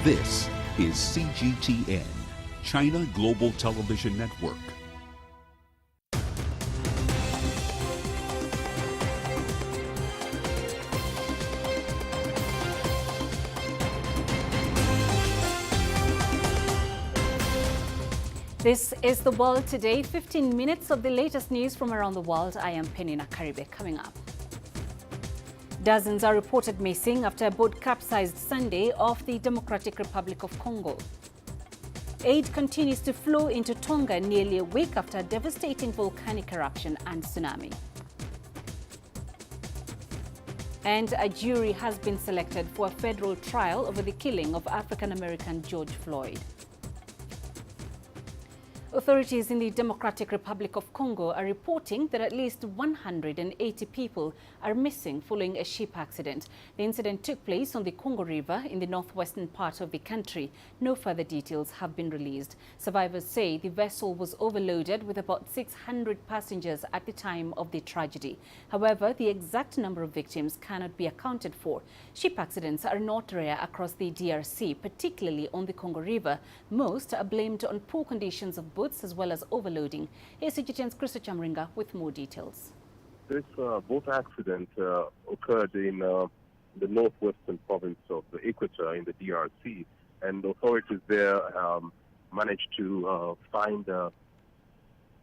This is CGTN, China Global Television Network. This is The World Today, 15 minutes of the latest news from around the world. I am Peninah Karibe. Coming up. Dozens are reported missing after a boat capsized Sunday off the Democratic Republic of Congo. Aid continues to flow into Tonga nearly a week after a devastating volcanic eruption and tsunami. And a jury has been selected for a federal trial over the killing of African-American George Floyd. Authorities in the Democratic Republic of Congo are reporting that at least 180 people are missing following a ship accident. The incident took place on the Congo River in the northwestern part of the country. No further details have been released. Survivors say the vessel was overloaded with about 600 passengers at the time of the tragedy. However, the exact number of victims cannot be accounted for. Ship accidents are not rare across the DRC, particularly on the Congo River. Most are blamed on poor conditions of boats as well as overloading. Here's CGTN's Chris Chamringa with more details. This boat accident occurred in the northwestern province of the Equator in the DRC, and authorities there managed to find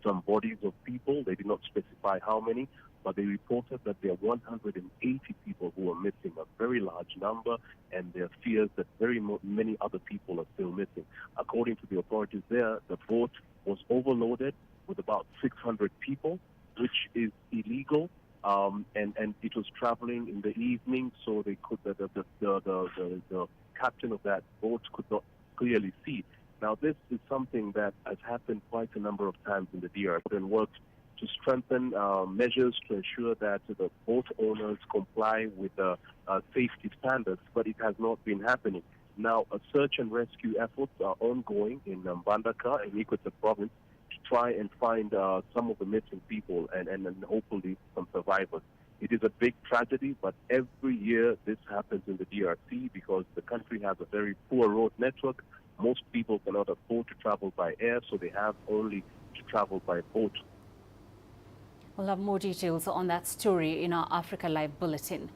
some bodies of people. They did not specify how many, but they reported that there are 180 people who are missing, a very large number, and there are fears that many other people are still missing. According to the authorities there, the boat was overloaded with about 600 people, which is illegal, and it was traveling in the evening, so they could the captain of that boat could not clearly see. Now, this is something that has happened quite a number of times in the DRC and worked to strengthen measures to ensure that the boat owners comply with the safety standards, but it has not been happening. Now, a search and rescue efforts are ongoing in Mbandaka in Equator province to try and find some of the missing people and hopefully some survivors. It is a big tragedy, but every year this happens in the DRC because the country has a very poor road network. Most people cannot afford to travel by air, so they have only to travel by boat. We'll have more details on that story in our Africa Live bulletin.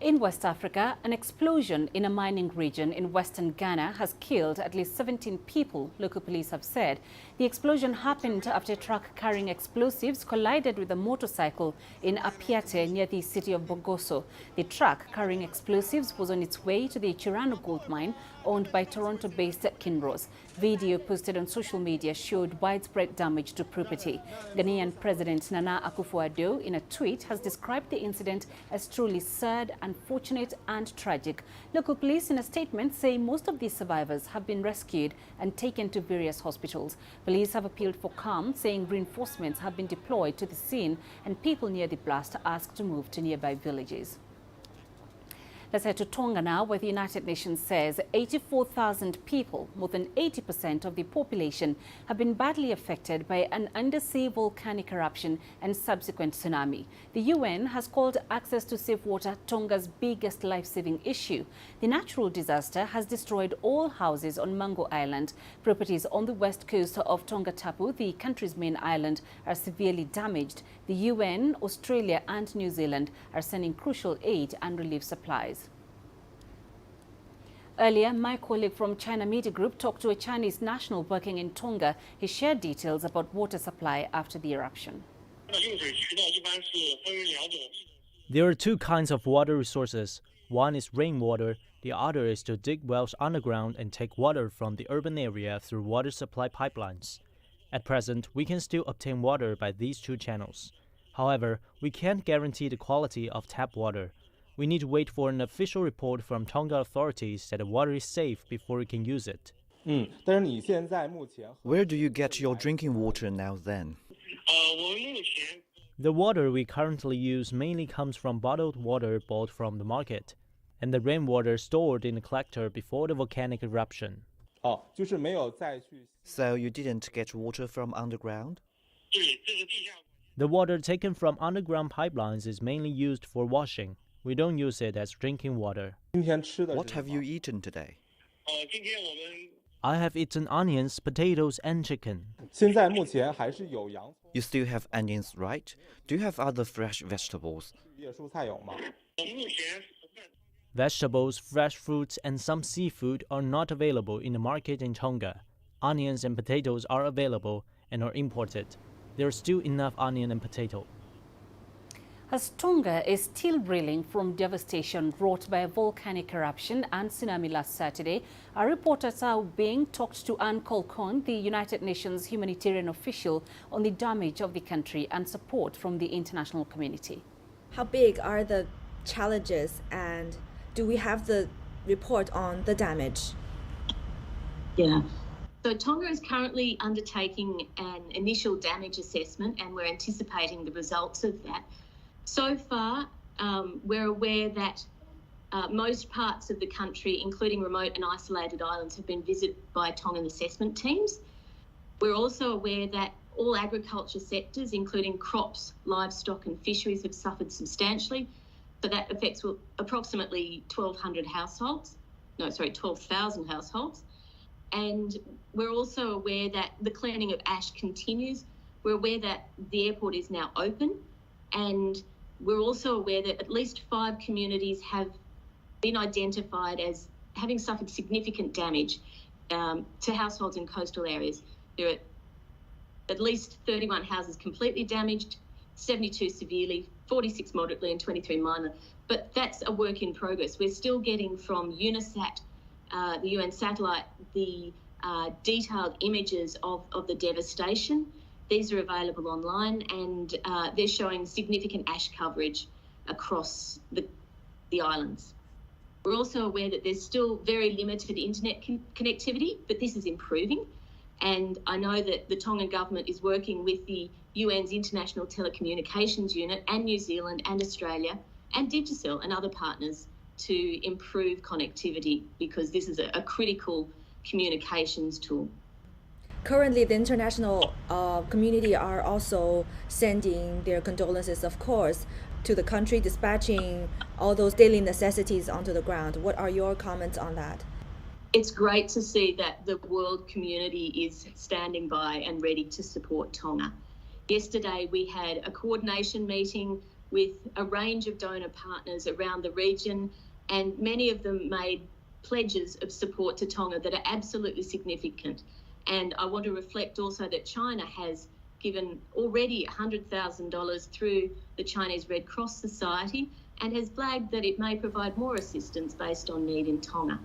In West Africa, an explosion in a mining region in western Ghana has killed at least 17 people, local police have said. The explosion happened after a truck carrying explosives collided with a motorcycle in Apiate near the city of Bogoso. The truck carrying explosives was on its way to the Chirano gold mine owned by Toronto-based Kinross. Video posted on social media showed widespread damage to property. Ghanaian President Nana Akufo-Addo, in a tweet, has described the incident as truly sad, unfortunate and tragic. Local police in a statement say most of these survivors have been rescued and taken to various hospitals. Police have appealed for calm, saying reinforcements have been deployed to the scene and people near the blast are asked to move to nearby villages. Let's head to Tonga now, where the United Nations says 84,000 people, more than 80% of the population, have been badly affected by an undersea volcanic eruption and subsequent tsunami. The UN has called access to safe water Tonga's biggest life-saving issue. The natural disaster has destroyed all houses on Mango Island. Properties on the west coast of Tonga Tapu, the country's main island, are severely damaged. The UN, Australia and New Zealand are sending crucial aid and relief supplies. Earlier, my colleague from China Media Group talked to a Chinese national working in Tonga. He shared details about water supply after the eruption. There are two kinds of water resources. One is rainwater, the other is to dig wells underground and take water from the urban area through water supply pipelines. At present, we can still obtain water by these two channels. However, we can't guarantee the quality of tap water. We need to wait for an official report from Tonga authorities that the water is safe before we can use it. Where do you get your drinking water now then? The water we currently use mainly comes from bottled water bought from the market, and the rainwater stored in the collector before the volcanic eruption. So you didn't get water from underground? The water taken from underground pipelines is mainly used for washing. We don't use it as drinking water. What have you eaten today? I have eaten onions, potatoes, and chicken. 现在目前还是有洋葱、 You still have onions, right? Do you have other fresh vegetables? 绿叶蔬菜有吗？ Vegetables, fresh fruits, and some seafood are not available in the market in Tonga. Onions and potatoes are available and are imported. There's still enough onion and potato. As Tonga is still reeling from devastation wrought by a volcanic eruption and tsunami last Saturday, our reporters are being talked to Anne Colcon, the United Nations humanitarian official, on the damage of the country and support from the international community. How big are the challenges, and do we have the report on the damage? Yeah. So Tonga is currently undertaking an initial damage assessment, and we're anticipating the results of that. So far, we're aware that most parts of the country, including remote and isolated islands, have been visited by Tongan assessment teams. We're also aware that all agriculture sectors, including crops, livestock and fisheries, have suffered substantially. So that affects approximately 1,200 households. No, sorry, 12,000 households. And we're also aware that the cleaning of ash continues. We're aware that the airport is now open, and we're also aware that at least 5 communities have been identified as having suffered significant damage to households in coastal areas. There are at least 31 houses completely damaged, 72 severely, 46 moderately and 23 minor. But that's a work in progress. We're still getting from UNISAT, the UN satellite, the detailed images of the devastation. These are available online, and they're showing significant ash coverage across the islands. We're also aware that there's still very limited internet connectivity, but this is improving. And I know that the Tongan government is working with the UN's International Telecommunications Unit and New Zealand and Australia and Digicel and other partners to improve connectivity, because this is a critical communications tool. Currently, the international community are also sending their condolences, of course, to the country, dispatching all those daily necessities onto the ground. What are your comments on that? It's great to see that the world community is standing by and ready to support Tonga. Yesterday, we had a coordination meeting with a range of donor partners around the region, and many of them made pledges of support to Tonga that are absolutely significant. And I want to reflect also that China has given already $100,000 through the Chinese Red Cross Society and has flagged that it may provide more assistance based on need in Tonga.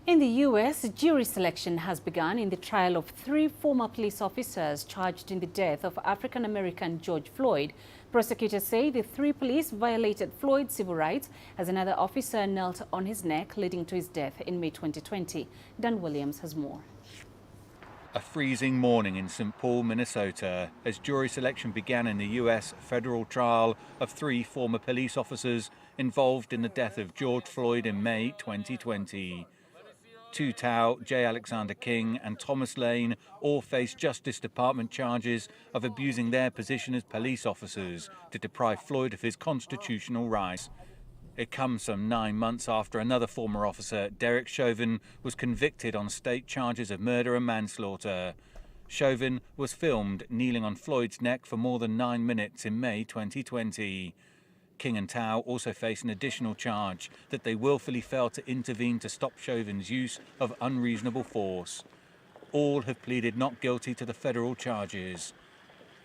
In the U.S., jury selection has begun in the trial of 3 former police officers charged in the death of African-American George Floyd. Prosecutors say the 3 police violated Floyd's civil rights as another officer knelt on his neck, leading to his death in May 2020. Dan Williams has more. A freezing morning in St. Paul, Minnesota, as jury selection began in the U.S. federal trial of 3 former police officers involved in the death of George Floyd in May 2020. Tu Tao, J. Alexander King and Thomas Lane all face Justice Department charges of abusing their position as police officers to deprive Floyd of his constitutional rights. It comes some 9 months after another former officer, Derek Chauvin, was convicted on state charges of murder and manslaughter. Chauvin was filmed kneeling on Floyd's neck for more than 9 minutes in May 2020. King and Tao also face an additional charge that they willfully failed to intervene to stop Chauvin's use of unreasonable force. All have pleaded not guilty to the federal charges.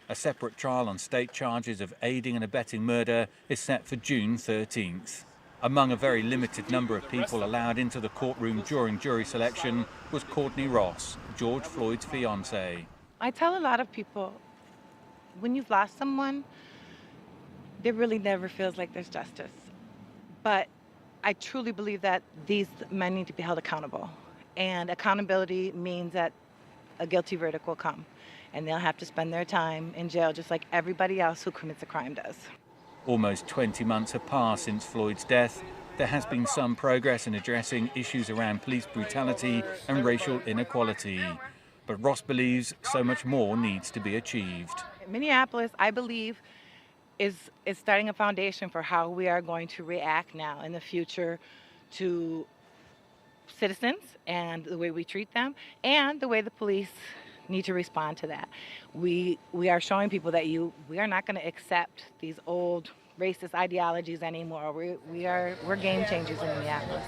A separate trial on state charges of aiding and abetting murder is set for June 13th. Among a very limited number of people allowed into the courtroom during jury selection was Courtney Ross, George Floyd's fiancée. I tell a lot of people, when you've lost someone, there really never feels like there's justice. But I truly believe that these men need to be held accountable. And accountability means that a guilty verdict will come. And they'll have to spend their time in jail just like everybody else who commits a crime does. Almost 20 months have passed since Floyd's death. There has been some progress in addressing issues around police brutality and racial inequality. But Ross believes so much more needs to be achieved. Minneapolis, I believe, is starting a foundation for how we are going to react now in the future to citizens and the way we treat them and the way the police need to respond to that. We are showing people that we are not going to accept these old racist ideologies anymore. We're game changers in Minneapolis.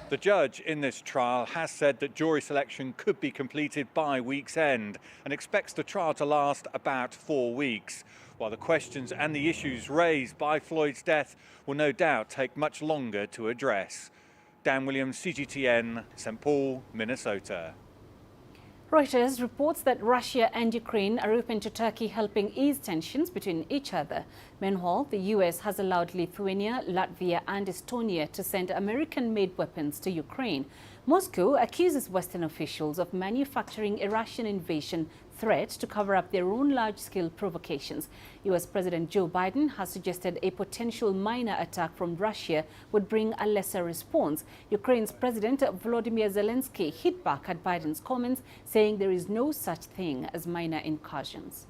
The judge in this trial has said that jury selection could be completed by week's end and expects the trial to last about 4 weeks, while the questions and the issues raised by Floyd's death will no doubt take much longer to address. Dan Williams, CGTN, St. Paul, Minnesota. Reuters reports that Russia and Ukraine are open to Turkey helping ease tensions between each other. Meanwhile, the US has allowed Lithuania, Latvia and Estonia to send American-made weapons to Ukraine. Moscow accuses Western officials of manufacturing a Russian invasion threat to cover up their own large-scale provocations. US President Joe Biden has suggested a potential minor attack from Russia would bring a lesser response. Ukraine's President Volodymyr Zelensky hit back at Biden's comments, saying there is no such thing as minor incursions.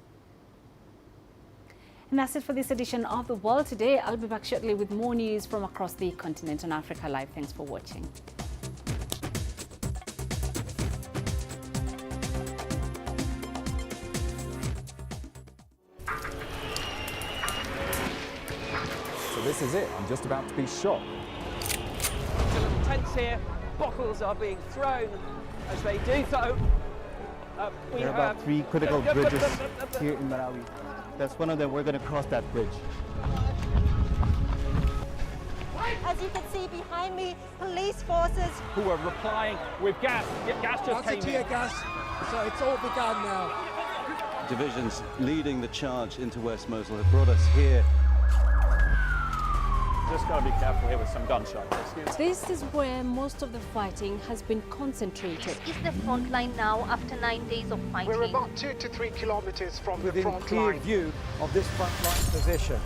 And that's it for this edition of The World Today. I'll be back shortly with more news from across the continent on Africa Live. Thanks for watching. So this is it. I'm just about to be shot. Tents here, bottles are being thrown as they do so. There are about 3 critical bridges here in Malawi. That's one of them. We're going to cross that bridge. As you can see behind me, police forces who are replying with gas. Gas just came in. Tear gas, so it's all begun now. Divisions leading the charge into West Mosul have brought us here. Just got to be careful here with some gunshots. This is where most of the fighting has been concentrated. This is the front line now after 9 days of fighting. We're about 2 to 3 kilometers from the front clear line. view of this front line position.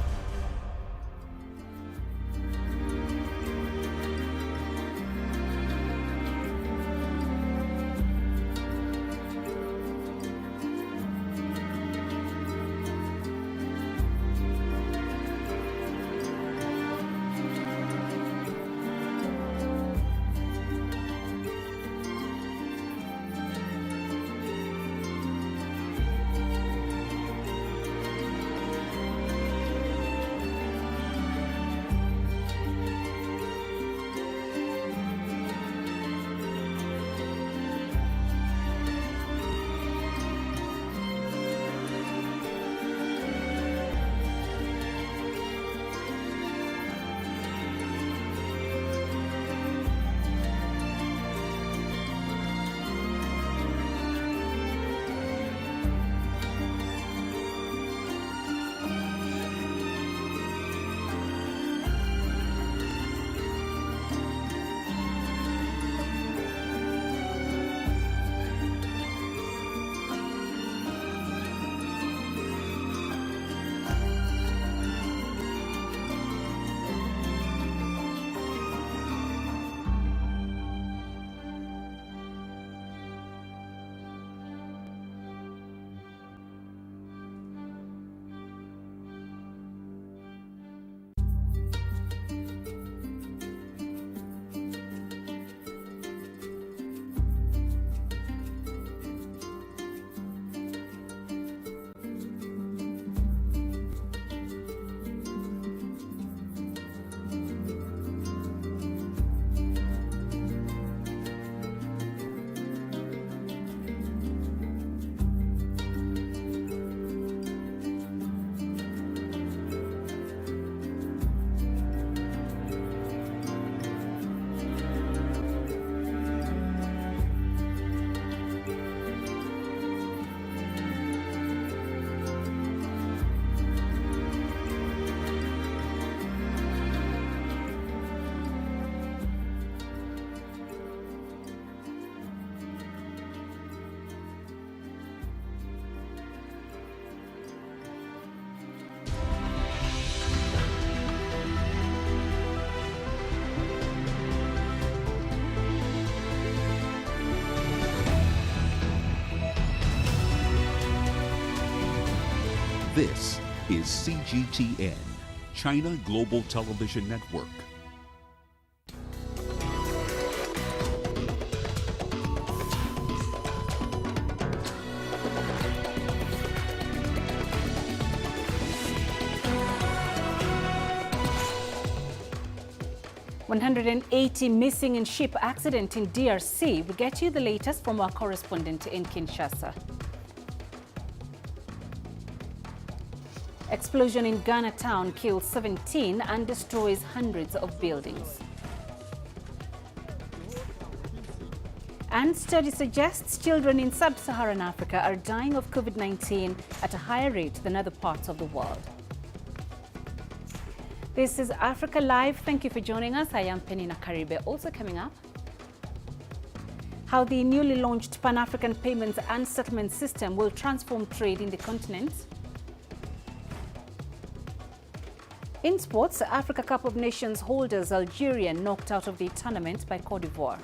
This is CGTN, China Global Television Network. 180 missing in ship accident in DRC. We get you the latest from our correspondent in Kinshasa. Explosion in Ghana town kills 17 and destroys hundreds of buildings. And study suggests children in sub-Saharan Africa are dying of COVID-19 at a higher rate than other parts of the world. This is Africa Live. Thank you for joining us. I am Peninah Karibe. Also coming up, how the newly launched Pan-African Payments and Settlement System will transform trade in the continent. In sports, Africa Cup of Nations holders Algeria knocked out of the tournament by Cote d'Ivoire.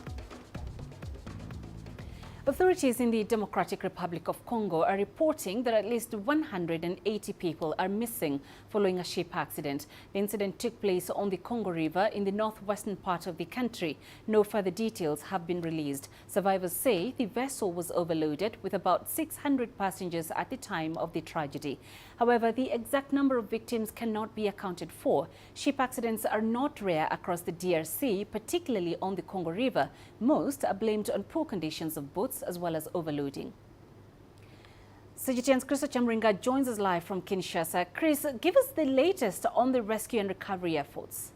Authorities in the Democratic Republic of Congo are reporting that at least 180 people are missing following a ship accident. The incident took place on the Congo River in the northwestern part of the country. No further details have been released. Survivors say the vessel was overloaded with about 600 passengers at the time of the tragedy. However, the exact number of victims cannot be accounted for. Ship accidents are not rare across the DRC, particularly on the Congo River. Most are blamed on poor conditions of boats as well as overloading. CGTN's Chris Chamringa joins us live from Kinshasa. Chris, give us the latest on the rescue and recovery efforts.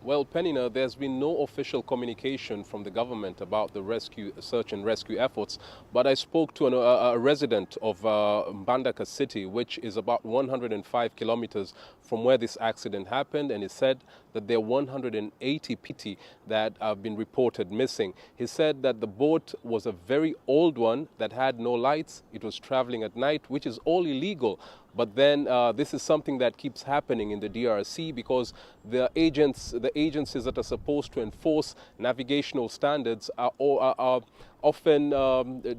Well, Peninah, there's been no official communication from the government about the search and rescue efforts, but I spoke to a resident of Mbandaka city, which is about 105 kilometers from where this accident happened, and he said that there are 180 people that have been reported missing. He said that the boat was a very old one that had no lights. It was traveling at night, which is all illegal. But then this is something that keeps happening in the DRC because the agencies that are supposed to enforce navigational standards are often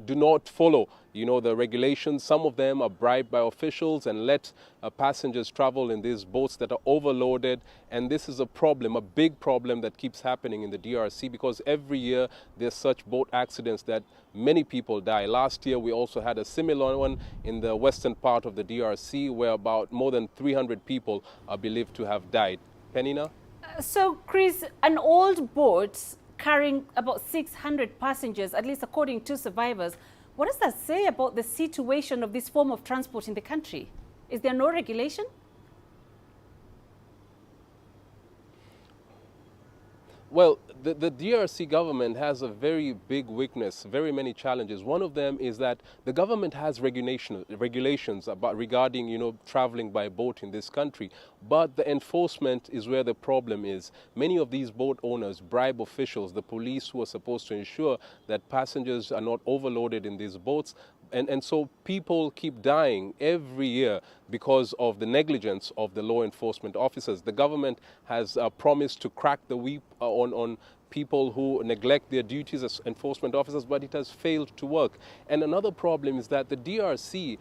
do not follow, the regulations. Some of them are bribed by officials and let passengers travel in these boats that are overloaded. And this is a problem, a big problem that keeps happening in the DRC because every year there's such boat accidents that many people die. Last year we also had a similar one in the western part of the DRC where about more than 300 people are believed to have died. Peninah? So, Chris, an old boat carrying about 600 passengers, at least according to survivors. What does that say about the situation of this form of transport in the country? Is there no regulation? Well, the DRC government has a very big weakness, very many challenges. One of them is that the government has regulations regarding, traveling by boat in this country. But the enforcement is where the problem is. Many of these boat owners bribe officials, the police who are supposed to ensure that passengers are not overloaded in these boats. And so people keep dying every year because of the negligence of the law enforcement officers. The government has promised to crack the whip on people who neglect their duties as enforcement officers, but it has failed to work. And another problem is that the DRC,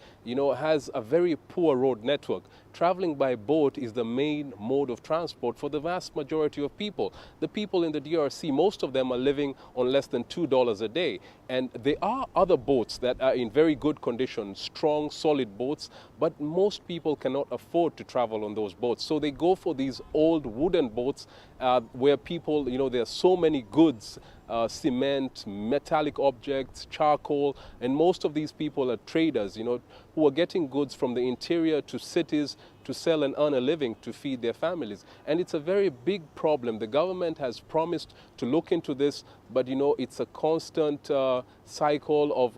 has a very poor road network. Traveling by boat is the main mode of transport for the vast majority of people. The people in the DRC, most of them are living on less than $2 a day. And there are other boats that are in very good condition, strong, solid boats, but most people cannot afford to travel on those boats. So they go for these old wooden boats where people, there are so many goods, cement, metallic objects, charcoal, and most of these people are traders, who are getting goods from the interior to cities to sell and earn a living to feed their families. And it's a very big problem. The government has promised to look into this, but it's a constant cycle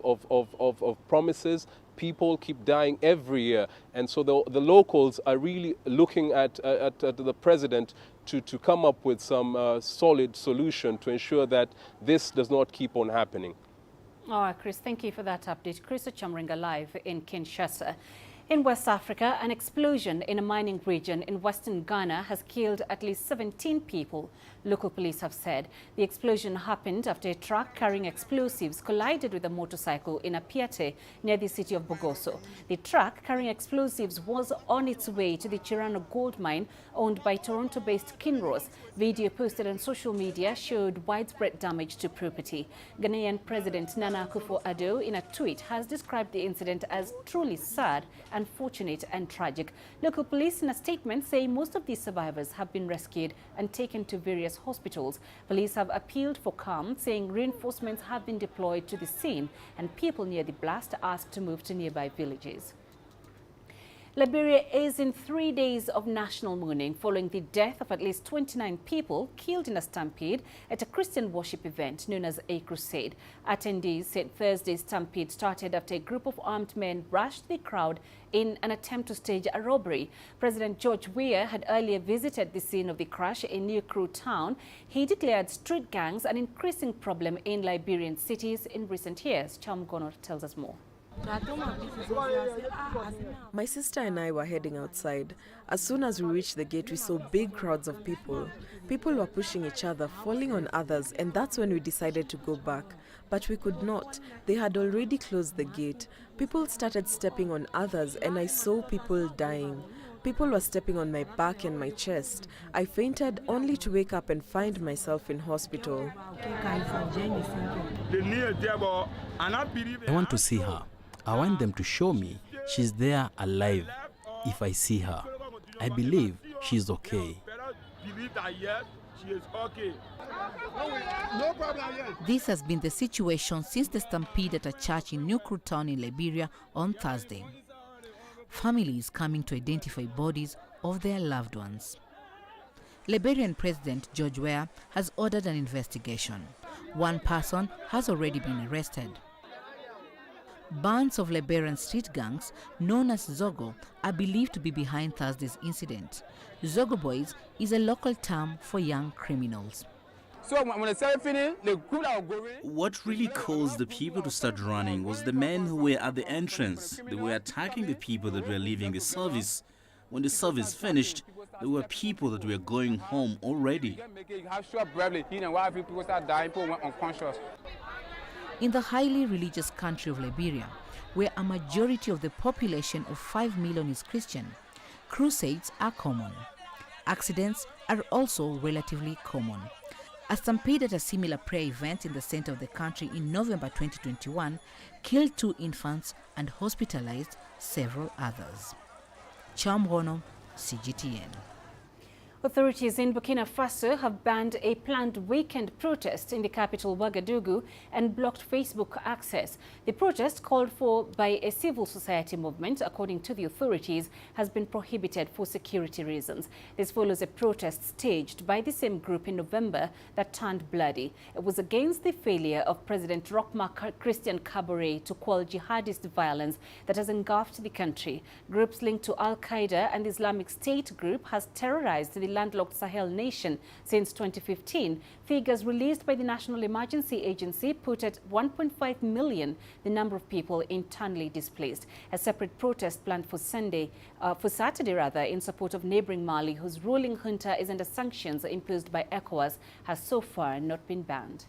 of promises. People keep dying every year. And so the locals are really looking at the president to come up with some solid solution to ensure that this does not keep on happening. All right, Chris, thank you for that update. Chris Chamringa live in Kinshasa. In West Africa, an explosion in a mining region in western Ghana has killed at least 17 people, local police have said. The explosion happened after a truck carrying explosives collided with a motorcycle in Apiate near the city of Bogoso. The truck carrying explosives was on its way to the Chirano gold mine owned by Toronto-based Kinross. Video posted on social media showed widespread damage to property. Ghanaian President Nana Akufo-Addo, in a tweet, has described the incident as truly sad unfortunate and tragic. Local police in a statement say most of these survivors have been rescued and taken to various hospitals. Police have appealed for calm, saying reinforcements have been deployed to the scene and people near the blast are asked to move to nearby villages. Liberia is in 3 days of national mourning following the death of at least 29 people killed in a stampede at a Christian worship event known as a crusade. Attendees said Thursday's stampede started after a group of armed men rushed the crowd in an attempt to stage a robbery. President George Weah had earlier visited the scene of the crash in New Crew Town. He declared street gangs an increasing problem in Liberian cities in recent years. Cham Gonor tells us more. My sister and I were heading outside. As soon as we reached the gate, we saw big crowds of people. People were pushing each other, falling on others, and that's when we decided to go back. But we could not. They had already closed the gate. People started stepping on others, and I saw people dying. People were stepping on my back and my chest. I fainted only to wake up and find myself in hospital. I want to see her. I want them to show me she's there alive. If I see her, I believe she's okay. This has been the situation since the stampede at a church in New Crew Town in Liberia on Thursday. Families coming to identify bodies of their loved ones. Liberian President George Weah has ordered an investigation. One person has already been arrested. Bands of Liberian street gangs, known as Zogo, are believed to be behind Thursday's incident. Zogo boys is a local term for young criminals. So when the service finished, the group that was going... What really caused the people to start running was the men who were at the entrance. They were attacking the people that were leaving the service. When the service finished, there were people that were going home already. In the highly religious country of Liberia, where a majority of the population of 5 million is Christian, crusades are common. Accidents are also relatively common. A stampede at a similar prayer event in the center of the country in November 2021 killed 2 infants and hospitalized several others. Chamrono, CGTN. Authorities in Burkina Faso have banned a planned weekend protest in the capital Ouagadougou and blocked Facebook access. The protest, called for by a civil society movement, according to the authorities, has been prohibited for security reasons. This follows a protest staged by the same group in November that turned bloody. It was against the failure of President Christian Kabore to quell jihadist violence that has engulfed the country. Groups linked to Al-Qaeda and the Islamic State group has terrorized the landlocked Sahel nation since 2015. Figures released by the National Emergency Agency put at 1.5 million the number of people internally displaced. A separate protest planned for Saturday in support of neighboring Mali, whose ruling junta is under sanctions imposed by ECOWAS, has so far not been banned.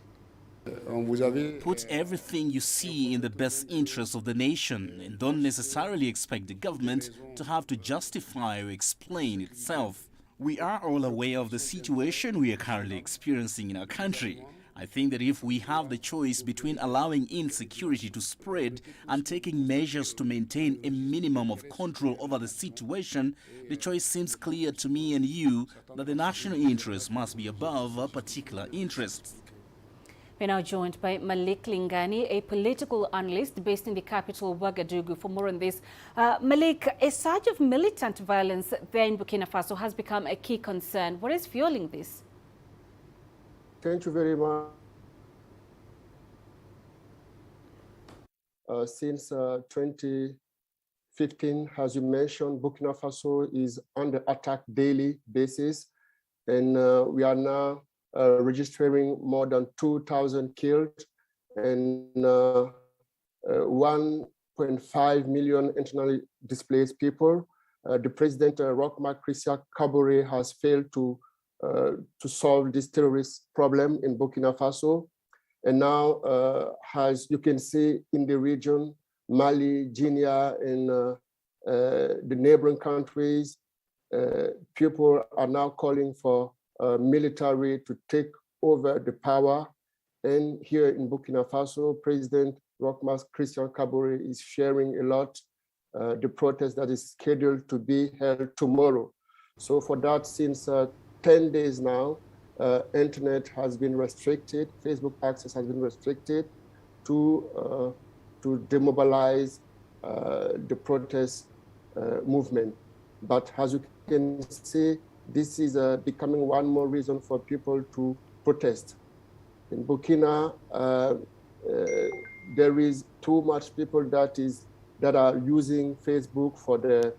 Put everything you see in the best interest of the nation and don't necessarily expect the government to have to justify or explain itself. We are all aware of the situation we are currently experiencing in our country. I think that if we have the choice between allowing insecurity to spread and taking measures to maintain a minimum of control over the situation, the choice seems clear to me and you that the national interest must be above our particular interests. We're now joined by Malik Lingani, a political analyst based in the capital, Ouagadougou. For more on this, Malik, a surge of militant violence there in Burkina Faso has become a key concern. What is fueling this? Thank you very much. Since 2015, as you mentioned, Burkina Faso is under attack daily basis, and we are now registering more than 2,000 killed and 1.5 million internally displaced people. The president, Christian Kabore, has failed to solve this terrorist problem in Burkina Faso. And now, as you can see in the region, Mali, Guinea, and the neighboring countries, people are now calling for military to take over the power. And here in Burkina Faso, President Christian Kabore is sharing a lot the protest that is scheduled to be held tomorrow. So for that, since 10 days now, internet has been restricted, Facebook access has been restricted to demobilize the protest movement. But as you can see, this is becoming one more reason for people to protest. In Burkina, there is too much people that are using Facebook for the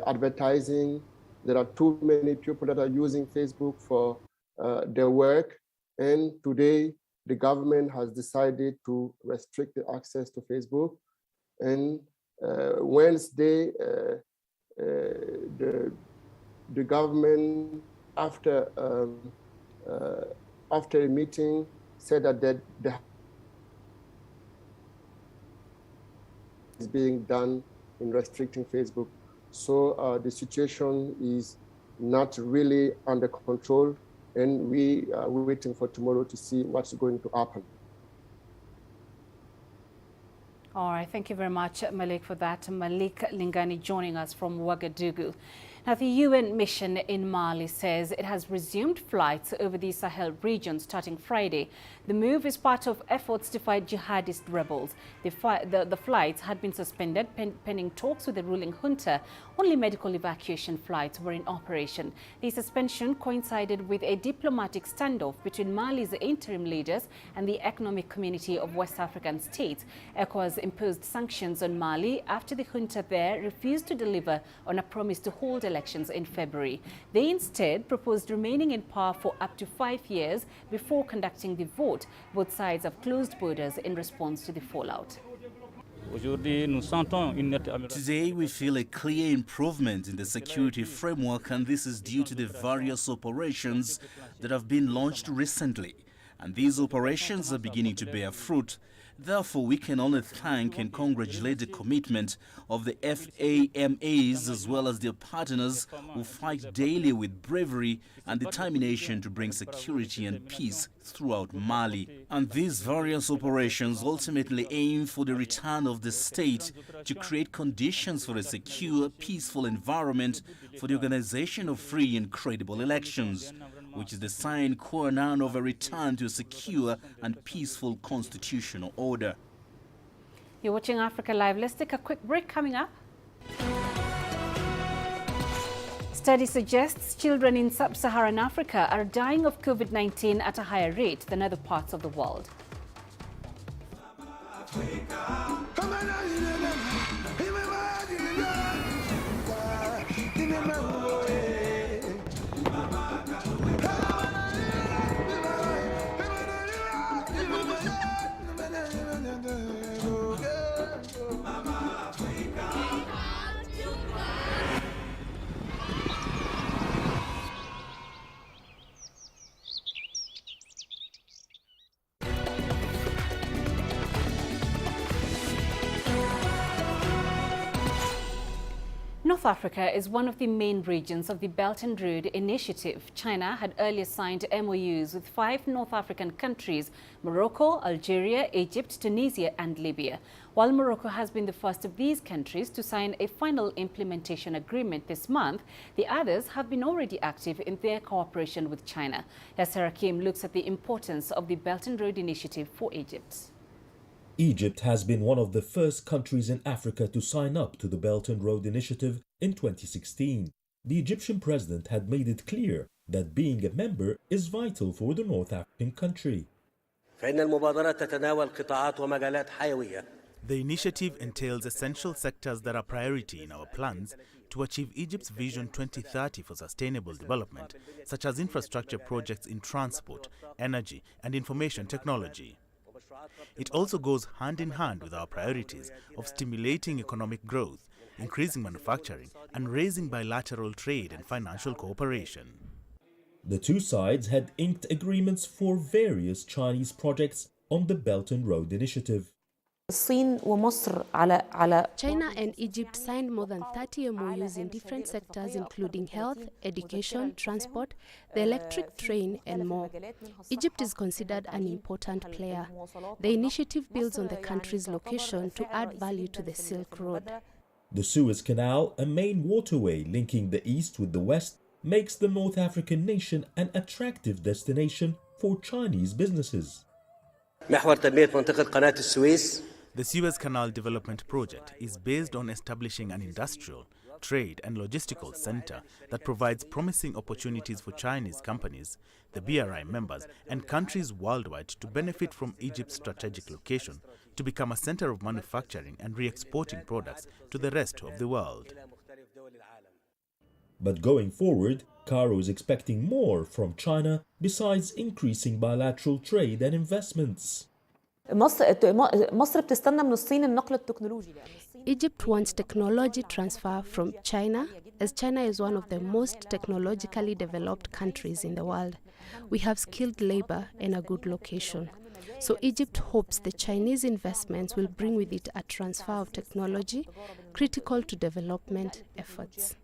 advertising. There are too many people that are using Facebook for their work. And today, the government has decided to restrict the access to Facebook. And Wednesday, the government, after a meeting, said that the is being done in restricting Facebook. So the situation is not really under control, and we are waiting for tomorrow to see what's going to happen. All right, thank you very much, Malik, for that. Malik Lingani joining us from Ouagadougou. Now, the UN mission in Mali says it has resumed flights over the Sahel region starting Friday. The move is part of efforts to fight jihadist rebels. The flights had been suspended pending talks with the ruling junta. Only medical evacuation flights were in operation. The suspension coincided with a diplomatic standoff between Mali's interim leaders and the Economic Community of West African States. ECOWAS imposed sanctions on Mali after the junta there refused to deliver on a promise to hold elections in February. They instead proposed remaining in power for up to 5 years before conducting the vote. Both sides have closed borders in response to the fallout. Today, we feel a clear improvement in the security framework, and this is due to the various operations that have been launched recently. And these operations are beginning to bear fruit. Therefore, we can only thank and congratulate the commitment of the FAMAs as well as their partners who fight daily with bravery and determination to bring security and peace throughout Mali. And these various operations ultimately aim for the return of the state to create conditions for a secure, peaceful environment for the organization of free and credible elections, which is the sine qua non of a return to a secure and peaceful constitutional order. You're watching Africa Live. Let's take a quick break. Coming up, study suggests children in sub-Saharan Africa are dying of COVID-19 at a higher rate than other parts of the world. North Africa is one of the main regions of the Belt and Road Initiative. China had earlier signed MOUs with 5 North African countries: Morocco, Algeria, Egypt, Tunisia and Libya. While Morocco has been the first of these countries to sign a final implementation agreement this month, the others have been already active in their cooperation with China. Yasser Hakim looks at the importance of the Belt and Road Initiative for Egypt. Egypt has been one of the first countries in Africa to sign up to the Belt and Road Initiative in 2016. The Egyptian president had made it clear that being a member is vital for the North African country. The initiative entails essential sectors that are priority in our plans to achieve Egypt's Vision 2030 for sustainable development, such as infrastructure projects in transport, energy and information technology. It also goes hand in hand with our priorities of stimulating economic growth, increasing manufacturing, and raising bilateral trade and financial cooperation. The two sides had inked agreements for various Chinese projects on the Belt and Road Initiative. China and Egypt signed more than 30 MOUs in different sectors, including health, education, transport, the electric train, and more. Egypt is considered an important player. The initiative builds on the country's location to add value to the Silk Road. The Suez Canal, a main waterway linking the east with the west, makes the North African nation an attractive destination for Chinese businesses. The Suez Canal Development Project is based on establishing an industrial, trade and logistical center that provides promising opportunities for Chinese companies, the BRI members and countries worldwide to benefit from Egypt's strategic location, to become a center of manufacturing and re-exporting products to the rest of the world. But going forward, Cairo is expecting more from China besides increasing bilateral trade and investments. Egypt wants technology transfer from China, as China is one of the most technologically developed countries in the world. We have skilled labor and a good location. So Egypt hopes the Chinese investments will bring with it a transfer of technology critical to development efforts.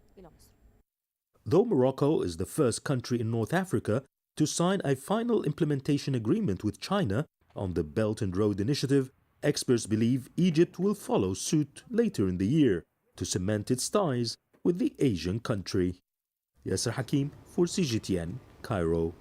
Though Morocco is the first country in North Africa to sign a final implementation agreement with China on the Belt and Road Initiative, experts believe Egypt will follow suit later in the year to cement its ties with the Asian country. Yasser Hakim for CGTN, Cairo.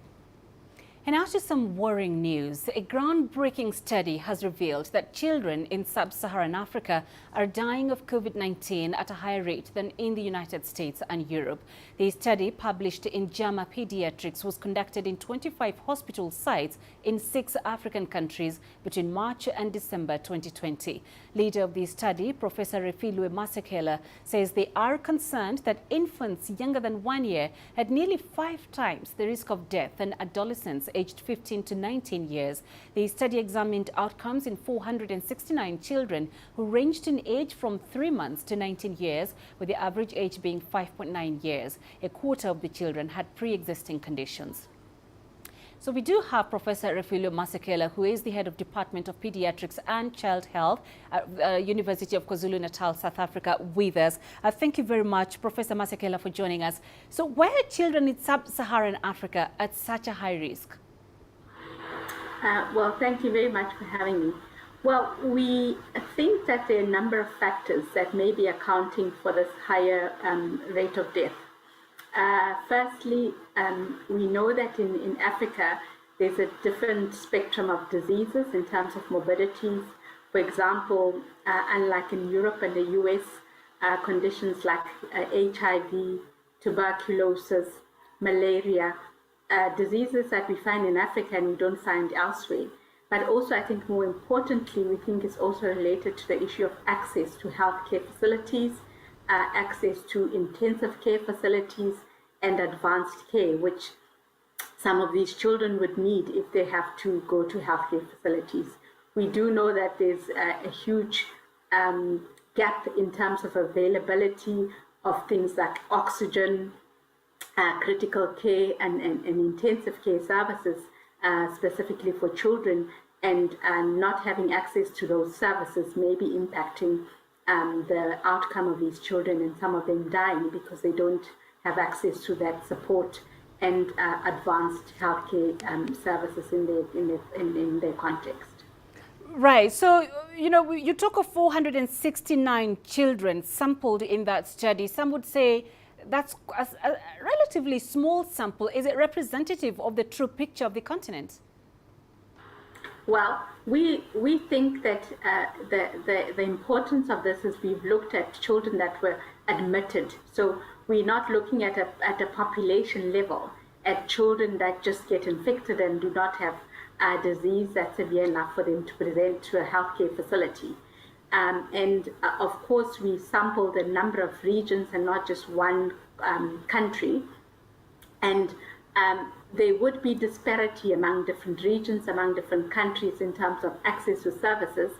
And now to some worrying news. A groundbreaking study has revealed that children in sub-Saharan Africa are dying of COVID-19 at a higher rate than in the United States and Europe. The study, published in JAMA Pediatrics, was conducted in 25 hospital sites in 6 African countries between March and December 2020. Leader of the study, Professor Refilwe Masekela, says they are concerned that infants younger than 1 year had nearly 5 times the risk of death than adolescents aged 15 to 19 years. The study examined outcomes in 469 children who ranged in age from 3 months to 19 years, with the average age being 5.9 years. A quarter of the children had pre-existing conditions. So we do have Professor Refilwe Masekela, who is the head of Department of Pediatrics and Child Health at University of KwaZulu-Natal, South Africa, with us. Thank you very much, Professor Masekela, for joining us. So why are children in sub-Saharan Africa at such a high risk? Well, thank you very much for having me. Well, we think that there are a number of factors that may be accounting for this higher rate of death. Firstly, we know that in Africa, there's a different spectrum of diseases in terms of morbidities. For example, unlike in Europe and the US, conditions like HIV, tuberculosis, malaria, diseases that we find in Africa and we don't find elsewhere. But also, I think more importantly, we think it's also related to the issue of access to healthcare facilities, access to intensive care facilities, and advanced care, which some of these children would need if they have to go to healthcare facilities. We do know that there's a huge gap in terms of availability of things like oxygen, critical care and intensive care services, specifically for children, and not having access to those services may be impacting the outcome of these children, and some of them dying because they don't have access to that support and advanced healthcare services in their context. Right. So, you know, you talk of 469 children sampled in that study. Some would say that's a relatively small sample. Is it representative of the true picture of the continent? Well, we think that the importance of this is we've looked at children that were admitted. So we're not looking at a population level, at children that just get infected and do not have a disease that's severe enough for them to present to a healthcare facility. And of course, we sampled a number of regions and not just one country. And there would be disparity among different regions, among different countries in terms of access to services.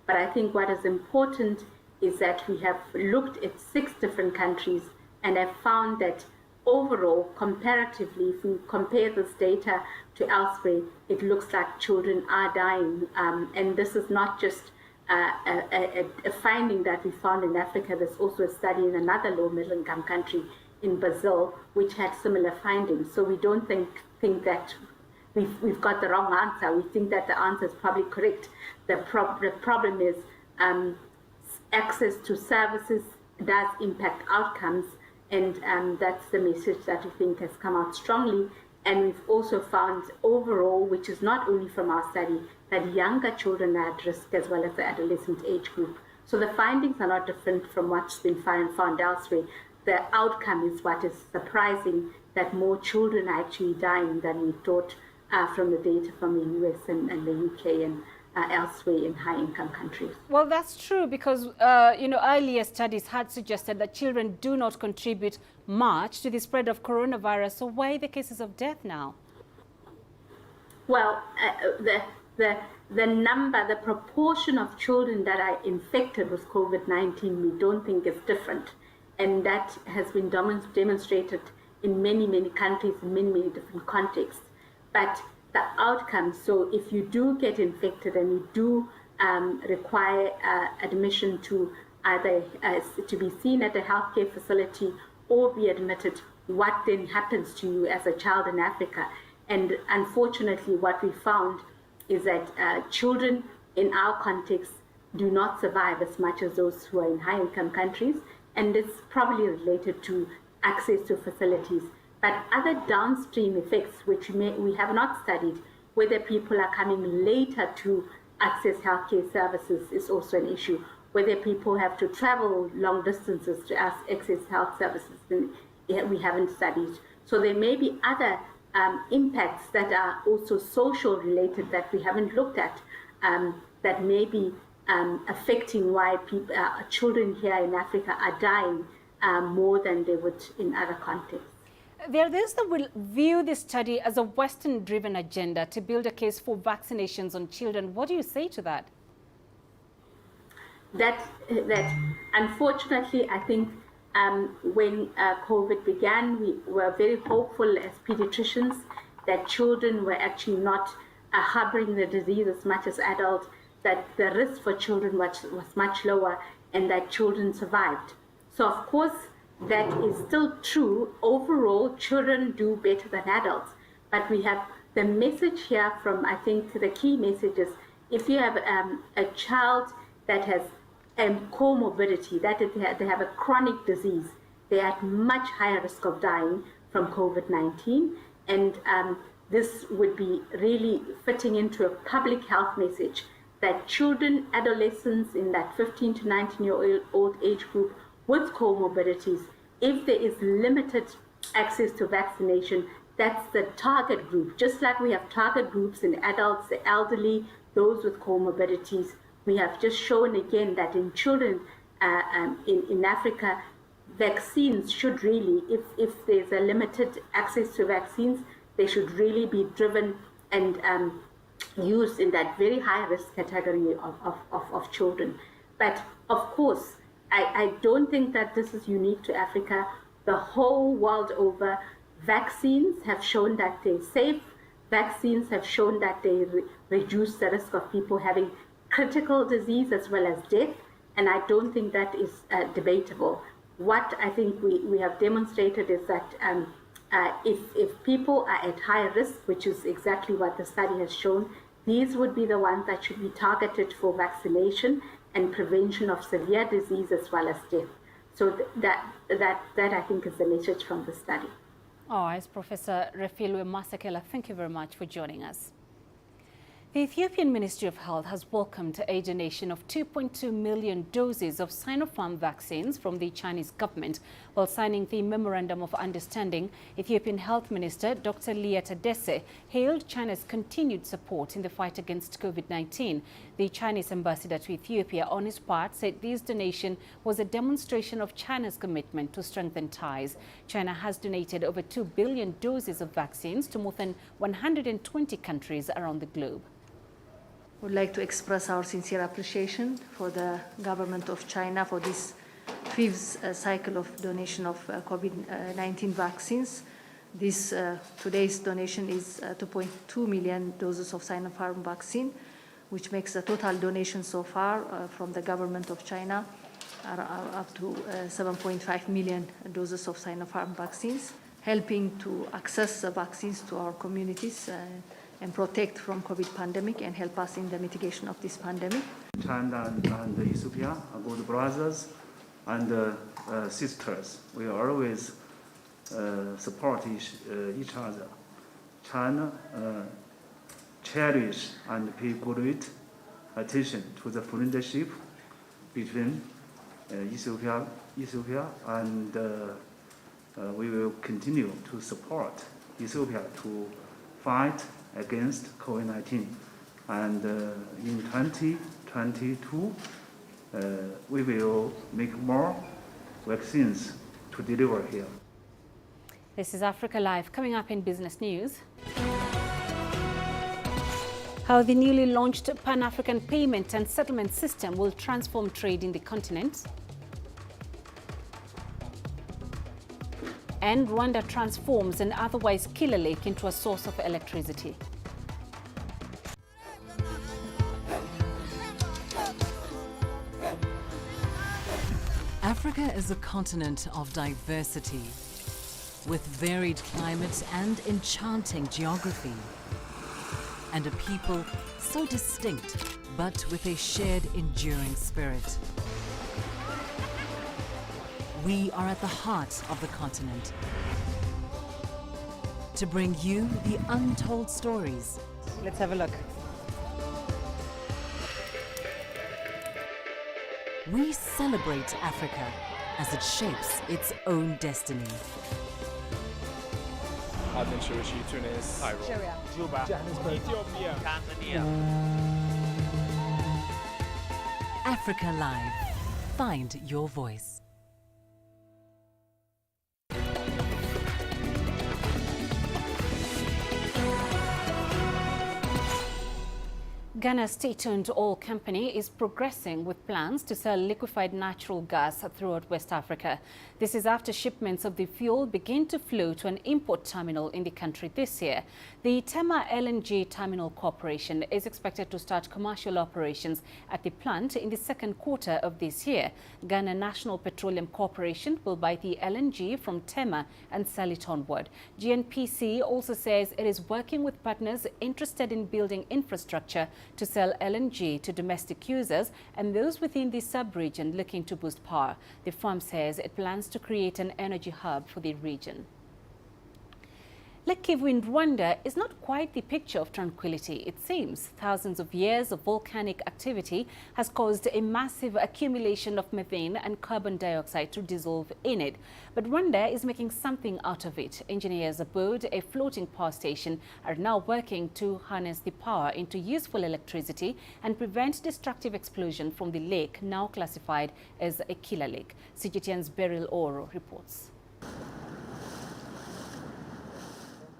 But I think what is important is that we have looked at 6 different countries and have found that overall, comparatively, if we compare this data to elsewhere, it looks like children are dying. And this is not just a finding that we found in Africa. There's also a study in another low middle income country in Brazil, which had similar findings. So we don't think that we've got the wrong answer. We think that the answer is probably correct. The problem is access to services does impact outcomes, and that's the message that we think has come out strongly. And we've also found overall, which is not only from our study, that younger children are at risk as well as the adolescent age group. So the findings are not different from what's been found elsewhere. The outcome is what is surprising, that more children are actually dying than we thought from the data from the US and the UK and elsewhere in high-income countries. Well, that's true because, earlier studies had suggested that children do not contribute much to the spread of coronavirus. So why the cases of death now? Well, the number, the proportion of children that are infected with COVID-19, we don't think is different. And that has been demonstrated in many, many countries, in many, many different contexts. But the outcomes, so if you do get infected and you do require admission to either to be seen at a healthcare facility or be admitted, what then happens to you as a child in Africa? And unfortunately, what we found is that children in our context do not survive as much as those who are in high-income countries, and it's probably related to access to facilities. But other downstream effects, which we have not studied, whether people are coming later to access healthcare services is also an issue. Whether people have to travel long distances to access health services, we haven't studied. So there may be other impacts that are also social related that we haven't looked at, that may be affecting why children here in Africa are dying more than they would in other contexts. There are those that will view this study as a Western-driven agenda to build a case for vaccinations on children. What do you say to that? That unfortunately, I think when COVID began, we were very hopeful as pediatricians that children were actually not harboring the disease as much as adults, that the risk for children was much lower, and that children survived. So of course, that is still true. Overall, children do better than adults. But we have the message here from, I think, the key message is, if you have a child that has comorbidity, that they have a chronic disease, they are at much higher risk of dying from COVID-19. And this would be really fitting into a public health message that children, adolescents in that 15 to 19-year-old age group with comorbidities, if there is limited access to vaccination, that's the target group. Just like we have target groups in adults, the elderly, those with comorbidities, we have just shown again that in children in Africa, vaccines should really, if there's a limited access to vaccines, they should really be driven and used in that very high risk category of children. But of course, I don't think that this is unique to Africa. The whole world over, vaccines have shown that they're safe. Vaccines have shown that they reduce the risk of people having critical disease as well as death. And I don't think that is debatable. What I think we have demonstrated is that if people are at high risk, which is exactly what the study has shown, these would be the ones that should be targeted for vaccination and prevention of severe disease as well as death. So that I think is the message from the study. Oh, as Professor Refilwe Masekela, thank you very much for joining us. The Ethiopian Ministry of Health has welcomed a donation of 2.2 million doses of Sinopharm vaccines from the Chinese government. While signing the Memorandum of Understanding, Ethiopian Health Minister Dr. Liat Adesse hailed China's continued support in the fight against COVID-19. The Chinese ambassador to Ethiopia, on his part, said this donation was a demonstration of China's commitment to strengthen ties. China has donated over 2 billion doses of vaccines to more than 120 countries around the globe. Would like to express our sincere appreciation for the government of China for this fifth cycle of donation of COVID-19 vaccines. This today's donation is 2.2 million doses of Sinopharm vaccine, which makes the total donation so far from the government of China are up to 7.5 million doses of Sinopharm vaccines, helping to access the vaccines to our communities and protect from COVID pandemic and help us in the mitigation of this pandemic. China and Ethiopia are good brothers, and sisters. We always support each other. China cherish and pay great attention to the friendship between Ethiopia and we will continue to support Ethiopia to fight against COVID-19. And in 2022, we will make more vaccines to deliver here. This is Africa Live. Coming up in business news, how the newly launched Pan-African payment and settlement system will transform trade in the continent. And Rwanda transforms an otherwise killer lake into a source of electricity. Africa is a continent of diversity, with varied climates and enchanting geography, and a people so distinct, but with a shared enduring spirit. We are at the heart of the continent to bring you the untold stories. Let's have a look. We celebrate Africa as it shapes its own destiny. Tunis, Cairo, Juba, Johannesburg, Ethiopia, Tanzania. Africa Live. Find your voice. Ghana's state-owned oil company is progressing with plans to sell liquefied natural gas throughout West Africa. This is after shipments of the fuel begin to flow to an import terminal in the country this year. The Tema LNG Terminal Corporation is expected to start commercial operations at the plant in the second quarter of this year. Ghana National Petroleum Corporation will buy the LNG from Tema and sell it onward. GNPC also says it is working with partners interested in building infrastructure to sell LNG to domestic users and those within the sub-region looking to boost power. The firm says it plans to create an energy hub for the region. Lake Kivu in Rwanda is not quite the picture of tranquility, it seems. Thousands of years of volcanic activity has caused a massive accumulation of methane and carbon dioxide to dissolve in it. But Rwanda is making something out of it. Engineers aboard a floating power station are now working to harness the power into useful electricity and prevent destructive explosion from the lake, now classified as a killer lake. CGTN's Beryl Oro reports.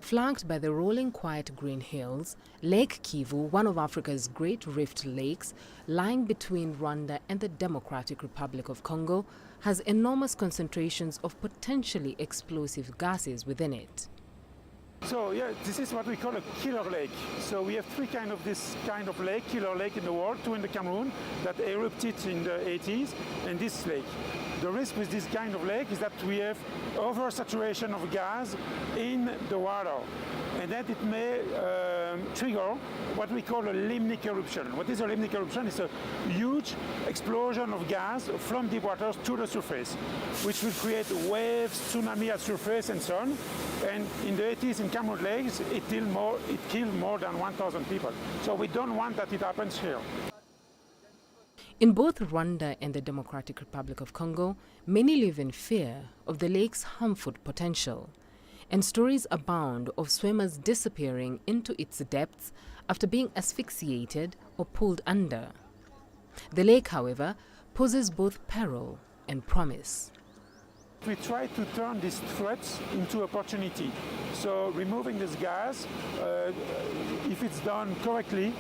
Flanked by the rolling quiet green hills, Lake Kivu, one of Africa's great rift lakes, lying between Rwanda and the Democratic Republic of Congo, has enormous concentrations of potentially explosive gases within it. So yeah, this is what we call a killer lake. So we have three kind of this kind of lake, killer lake in the world, two in the Cameroon that erupted in the 80s, and this lake. The risk with this kind of lake is that we have oversaturation of gas in the water, and that it may trigger what we call a limnic eruption. What is a limnic eruption? It's a huge explosion of gas from deep waters to the surface, which will create waves, tsunami at surface, and so on. And in the 80s in Cameroon lakes, it killed more than 1,000 people. So we don't want that it happens here. In both Rwanda and the Democratic Republic of Congo, many live in fear of the lake's harmful potential, and stories abound of swimmers disappearing into its depths after being asphyxiated or pulled under. The lake, however, poses both peril and promise. We try to turn these threats into opportunity. So removing this gas, if it's done correctly,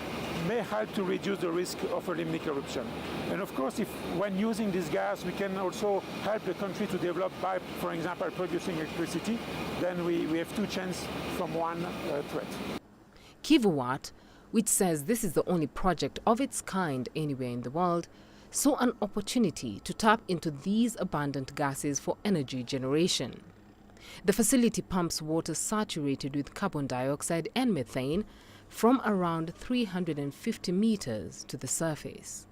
may help to reduce the risk of a limnic eruption. And of course, when using this gas, we can also help the country to develop by, for example, producing electricity, then we have two chances from one threat. Kivuwat, which says this is the only project of its kind anywhere in the world, saw an opportunity to tap into these abundant gases for energy generation. The facility pumps water saturated with carbon dioxide and methane from around 350 meters to the surface.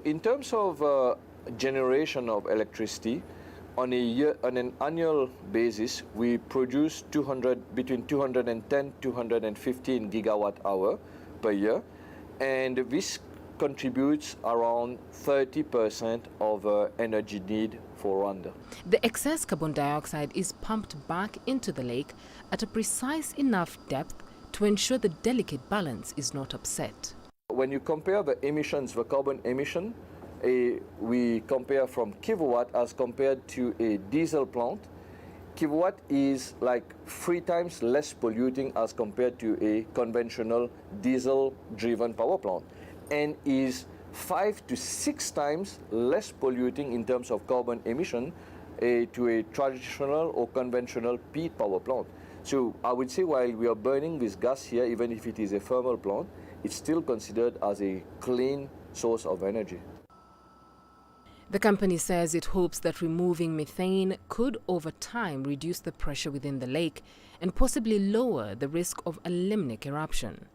In terms of generation of electricity, on an annual basis, we produce between 210 to 215 gigawatt hour per year, and this contributes around 30% of energy need for Rwanda. The excess carbon dioxide is pumped back into the lake at a precise enough depth to ensure the delicate balance is not upset. When you compare the emissions, the carbon emission, we compare from kilowatt as compared to a diesel plant. Kilowatt is like 3 times less polluting as compared to a conventional diesel-driven power plant, and is 5 to 6 times less polluting in terms of carbon emission to a traditional or conventional peat power plant. So I would say while we are burning this gas here, even if it is a thermal plant, it's still considered as a clean source of energy. The company says it hopes that removing methane could over time reduce the pressure within the lake and possibly lower the risk of a limnic eruption.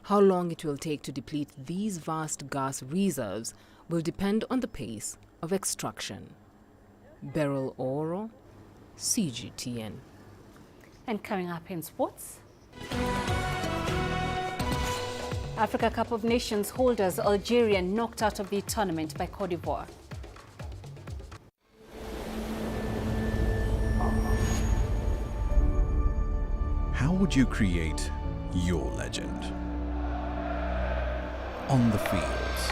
How long it will take to deplete these vast gas reserves will depend on the pace of extraction. Beryl Oro, CGTN. And coming up in sports, Africa Cup of Nations holders Algeria knocked out of the tournament by Cote d'Ivoire. How would you create your legend? On the fields,